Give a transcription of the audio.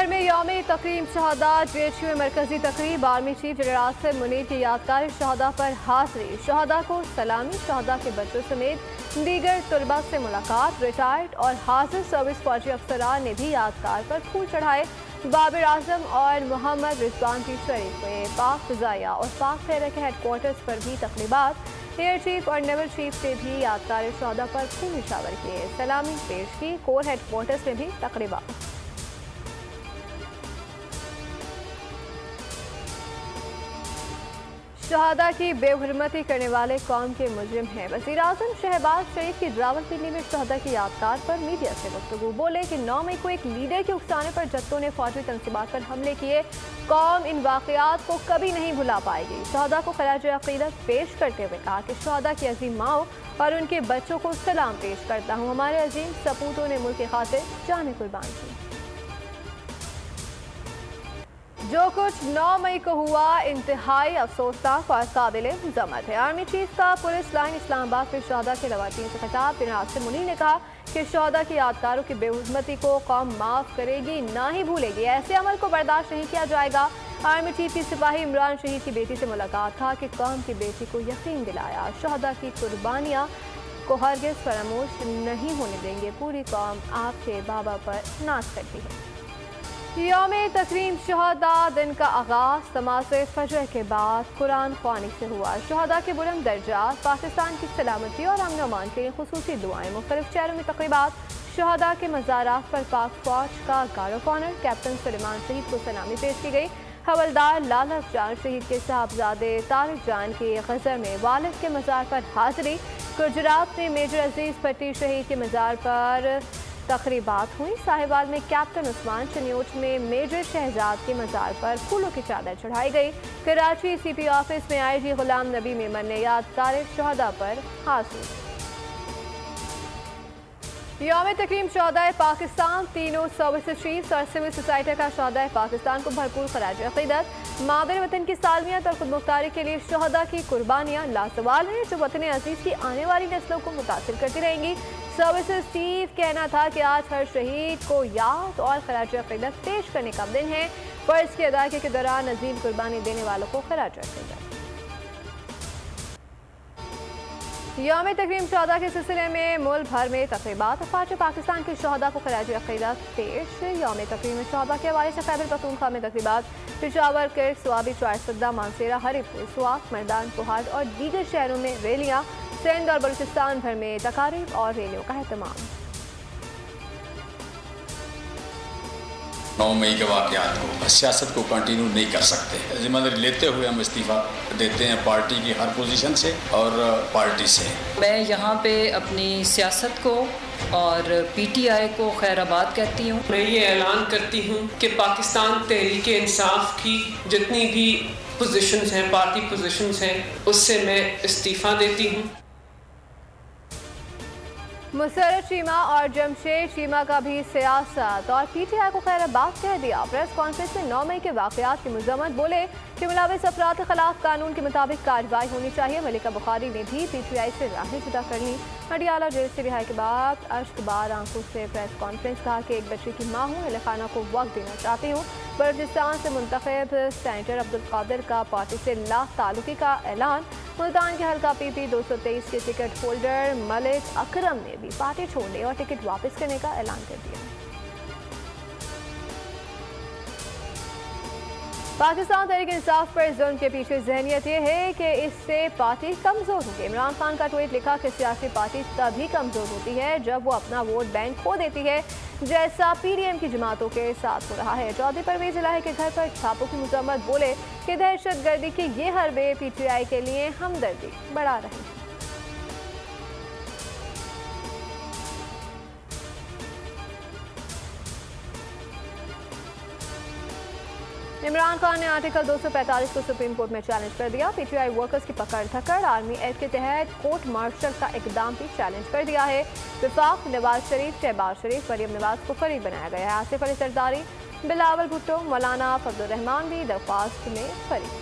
بھر میں یوم تکریم شہداء GHQ میں مرکزی تقریب army chief general Asif Munir کی یادگار شہداء پر حاضری، شہداء کو سلامی، شہداء کے بچوں سمیت دیگر طلباء سے ملاقات، ریٹائرڈ اور حاضر سروس فوجی افسران نے بھی یادگار پر پھول چڑھائے۔ بابر اعظم اور محمد رضوان بھی شریک ہوئے۔ پاک فضائیہ اور پاک خیرہ کے ہیڈ کوارٹرز پر بھی تقریبات، ایئر چیف اور نیول چیف نے بھی یادگار شہداء پر پھول نشاور کیے، سلامی پیش کی۔ کور ہیڈ کوارٹرز میں بھی تقریبات۔ شہداء کی بے حرمتی کرنے والے قوم کے مجرم ہیں۔ وزیر اعظم شہباز شریف کی راولپنڈی میں شہداء کی یادگار پر میڈیا سے گفتگو، بولے کہ 9 مئی کو ایک لیڈر کے اکسانے پر جتوں نے فوجی تنصیبات پر حملے کیے، قوم ان واقعات کو کبھی نہیں بھلا پائے گی۔ شہداء کو خراج عقیدت پیش کرتے ہوئے کہا کہ شہداء کی عظیم ماؤں اور ان کے بچوں کو سلام پیش کرتا ہوں، ہمارے عظیم سپوتوں نے ملک کی خاطر جانیں قربان کی۔ جو کچھ 9 مئی کو ہوا انتہائی افسوسناک اور قابل مذمت ہے۔ آرمی چیف کا پولیس لائن اسلام آباد میں شہداء کے لواطین سے خطاب، جنرل آصف منیر نے کہا کہ شہداء کی یادگاروں کی بے حرمتی کو قوم معاف کرے گی، نہ ہی بھولے گی، ایسے عمل کو برداشت نہیں کیا جائے گا۔ آرمی چیف کی سپاہی عمران شہید کی بیٹی سے ملاقات، کہا کہ قوم کی بیٹی کو یقین دلایا شہداء کی قربانیاں کو ہرگز فراموش نہیں ہونے دیں گے، پوری قوم آپ کے بابا پر ناز کرتی ہے۔ یوم تکریم شہداء دن کا آغاز نماز فجر کے بعد قرآن خوانی سے ہوا۔ شہداء کے بلند درجات، پاکستان کی سلامتی اور امن و امان کے لیے خصوصی دعائیں، مختلف شہروں میں تقریبات، شہداء کے مزارات پر پاک فوج کا گارڈ آف آنر، کیپٹن سلیمان شہید کو سلامی پیش کی گئی۔ حوالدار لالہ جان شہید کے صاحبزادے طارق جان کی غزر میں والد کے مزار پر حاضری۔ گجرات میں میجر عزیز بھٹی شہید کے مزار پر تقریبات ہوئی۔ ساہیوال میں کیپٹن عثمان، چنیوٹ میں میجر شہزاد کے مزار پر پھولوں کی چادر چڑھائی گئی۔ کراچی CP آفس میں IG غلام نبی میمن نے یادگار شہداء پر حاضری۔ یوم تکریم شہداء پاکستان، تینوں سروسز چیفز اور سول سوسائٹی کا شہداء پاکستان کو بھرپور خراج عقیدت۔ مادر وطن کی سالمیت اور خود مختاری کے لیے شہداء کی قربانیاں لازوال ہیں، جو وطن عزیز کی آنے والی نسلوں کو متاثر کرتی رہیں گی۔ سروسز چیف کہنا تھا کہ آج ہر شہید کو یاد اور خراج عقیدت پیش کرنے کا دن ہے، فرض کی ادائیگی کے دوران عظیم قربانی دینے والوں کو خراج عقیدت۔ یوم تکریم شہداء کے سلسلے میں ملک بھر میں تقریبات، افواج پاکستان کے شہداء کو خراج عقیدت پیش۔ یوم تکریم شہداء کے حوالے سے خیبر پختونخوا میں تقریبات، پشاور، کرک، سوابی، چارسدہ، مانسیرہ، ہری پور، سوات، مردان، کوہاٹ اور دیگر شہروں میں ریلیاں، سندھ اور بلوچستان بھر میں تقاریب اور ریلیوں کا اہتمام۔ 9 مئی کے واقعات کو سیاست کو کنٹینیو نہیں کر سکتے، ذمہ داری لیتے ہوئے ہم استعفیٰ دیتے ہیں پارٹی کی ہر پوزیشن سے اور پارٹی سے۔ میں یہاں پہ اپنی سیاست کو اور PTI کو خیر آباد کہتی ہوں۔ میں یہ اعلان کرتی ہوں کہ پاکستان تحریک انصاف کی جتنی بھی پوزیشنز ہیں، پارٹی پوزیشنز ہیں، اس سے میں استعفیٰ دیتی ہوں۔ مسرت چیمہ اور جمشید چیمہ کا بھی سیاست اور PTI کو خیر آباد کہہ دیا۔ پریس کانفرنس میں 9 مئی کے واقعات کی مذمت، بولے کہ ملوث افراد کے خلاف قانون کے مطابق کارروائی ہونی چاہیے۔ ملکہ بخاری نے بھی PTI سے راہیں جدا کر لی۔ اڈیالہ جیل سے رہائی کے بعد اشک بار آنکھوں سے پریس کانفرنس، کہا کہ ایک بچے کی ماں ہوں، اہل خانہ کو وقت دینا چاہتی ہوں۔ بلوچستان سے منتخب سینیٹر عبدالقادر کا پارٹی سے لا تعلقی کا اعلان۔ ملتان کے حلقہ PP 223 کے ٹکٹ ہولڈر ملک اکرم نے بھی پارٹی چھوڑنے اور ٹکٹ واپس کرنے کا اعلان کر دیا۔ پاکستان تحریک انصاف پر ظلم کے پیچھے ذہنیت یہ ہے کہ اس سے پارٹی کمزور ہوگی۔ عمران خان کا ٹویٹ لکھا کہ سیاسی پارٹی تبھی کمزور ہوتی ہے جب وہ اپنا ووٹ بینک کھو دیتی ہے، جیسا PDM کی جماعتوں کے ساتھ ہو رہا ہے۔ چودھری پرویز الہی کے گھر پر چھاپوں کی مذمت، بولے کہ دہشت گردی کے یہ حربے PTI کے لیے ہمدردی بڑھا رہے ہیں۔ عمران خان نے آرٹیکل 245 کو سپریم کورٹ میں چیلنج کر دیا۔ PTI ورکرز کی پکڑ دھکڑ، آرمی ایکٹ کے تحت کورٹ مارشل کا اقدام بھی چیلنج کر دیا ہے۔ وفاق، نواز شریف، شہباز شریف، مریم نواز کو فریق بنایا گیا ہے۔ آصف علی زرداری، بلاول بھٹو، مولانا فضل الرحمان بھی درخواست میں فریق۔